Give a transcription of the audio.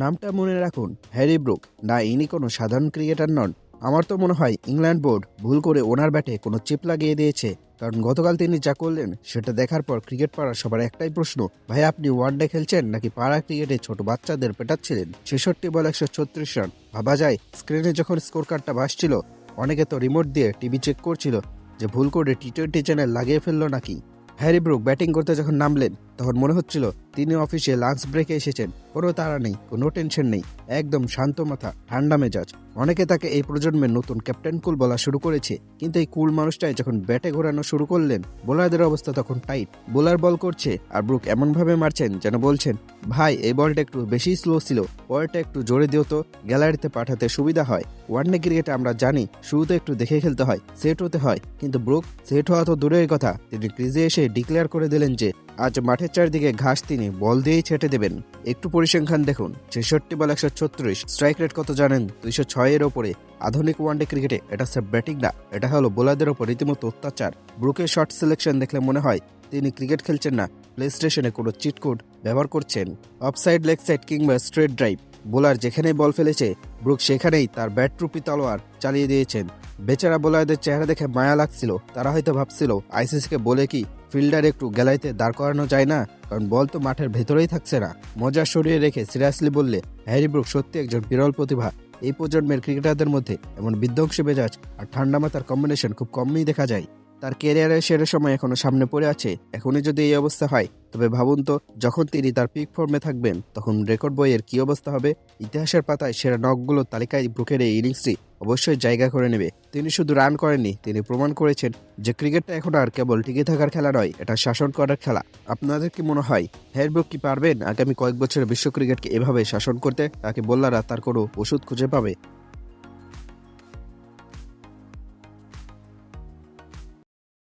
নামটা মনে রাখুন, হ্যারি ব্রুক। না, ইনি কোনো সাধারণ ক্রিকেটার নন। আমার তো মনে হয় ইংল্যান্ড বোর্ড ভুল করে ওনার ব্যাটে কোনো চিপ লাগিয়ে দিয়েছে। কারণ গতকাল তিনি যা করলেন সেটা দেখার পর ক্রিকেট পাড়ার সবার একটাই প্রশ্ন, ভাই আপনি ওয়ানডে খেলছেন নাকি পাড়া ক্রিকেটে ছোট বাচ্চাদের পেটাচ্ছিলেন? 66 বল 136 রান। ভাবা যায়, স্ক্রিনে যখন স্কোর কার্ডটা ভাসছিল অনেকে তো রিমোট দিয়ে টিভি চেক করছিল যে ভুল করে টি-20 চ্যানেল লাগিয়ে ফেললো নাকি। হ্যারি ব্রুক ব্যাটিং করতে যখন নামলেন তখন মনে হচ্ছিল তিনি অফিসে লাঞ্চ ব্রেকে এসেছেন। কোনো তাড়া নেই, কোনো টেনশন নেই, একদম শান্ত মাথা, ঠান্ডা মেজাজ। অনেকে তাকে এই প্রজন্মের নতুন ক্যাপ্টেন কুল বলা শুরু করেছে, কিন্তু এই কুল মানুষটাই যখন ব্যাটে ঘোরানো শুরু করলেন বোলারদের অবস্থা তখন টাইট। বোলার বল করছে আর ব্রুক এমনভাবে মারছেন যেন বলছেন, ভাই এই বলটা একটু বেশি স্লো ছিল, বলটা একটু জোরে দিও তো, গ্যালারিতে পাঠাতে সুবিধা হয়। ওয়ানডে ক্রিকেটে আমরা জানি শুরুতে একটু দেখে খেলতে হয়, সেট হতে হয়, কিন্তু ব্রুক সেট হওয়া তো দূরের কথা, তিনি ক্রিজে এসে ডিক্লেয়ার করে দিলেন যে আজ মাঠের চারদিকে ঘাস তিনি বল দিয়েই ছেটে দেবেন। একটু পরিসংখ্যান দেখুন, 66 বল 136, স্ট্রাইক রেট কত জানেন? 206 এর ওপরে। আধুনিক ওয়ানডে ক্রিকেটে এটা স্যার ব্যাটিং না, এটা হলো বোলারদের ওপর রীতিমতো অত্যাচার। ব্রুকের শট সিলেকশন দেখলে মনে হয় তিনি ক্রিকেট খেলছেন না, প্লে স্টেশনে কোনো চিট কোড ব্যবহার করছেন। অফসাইড, লেগ সাইড কিংবা স্ট্রেট ড্রাইভ, বোলার যেখানেই বল ফেলেছে ব্রুক সেখানেই তার ব্যাট রূপী তলোয়ার চালিয়ে দিয়েছেন। বেচারা বোলারদের চেহারা দেখে মায়া লাগছিল। তারা হয়তো ভাবছিল আইসিসিকে বলে কি ফিল্ডার একটু গ্যালারিতে দাঁড় করানো যায় না, কারণ বল তো মাঠের ভেতরেই থাকছে না। মজা সরিয়ে রেখে সিরিয়াসলি বললে, হ্যারি ব্রুক সত্যি একজন বিরল প্রতিভা। এই প্রজন্মের ক্রিকেটারদের মধ্যে এমন বিধ্বংসী মেজাজ আর ঠান্ডা মাথার কম্বিনেশন খুব কমই দেখা যায়। তার ক্যারিয়ারের সেরা সময় এখনো সামনে পড়ে আছে। এখনই যদি এই অবস্থা হয় তবে ভাবুন তো, যখন তিনি তার পিক ফর্মে থাকবেন তখন রেকর্ড বইয়ের কি অবস্থা হবে। ইতিহাসের পাতায় সেরা নকগুলোর তালিকায় ব্রুকের এই ইনিংসটি অবশ্যই জায়গা করে নেবে। তিনি শুধু রান করেননি, তিনি প্রমাণ করেছেন যে ক্রিকেটটা এখন আর কেবল টিকে থাকার খেলা নয়, এটা শাসন করার খেলা। আপনাদের কি মনে হয় হ্যারি ব্রুক কি পারবেন আগামী কয়েক বছরের বিশ্ব ক্রিকেটকে এভাবে শাসন করতে? তাকে বোলাররা তার কোনো ওষুধ খুঁজে পাবে?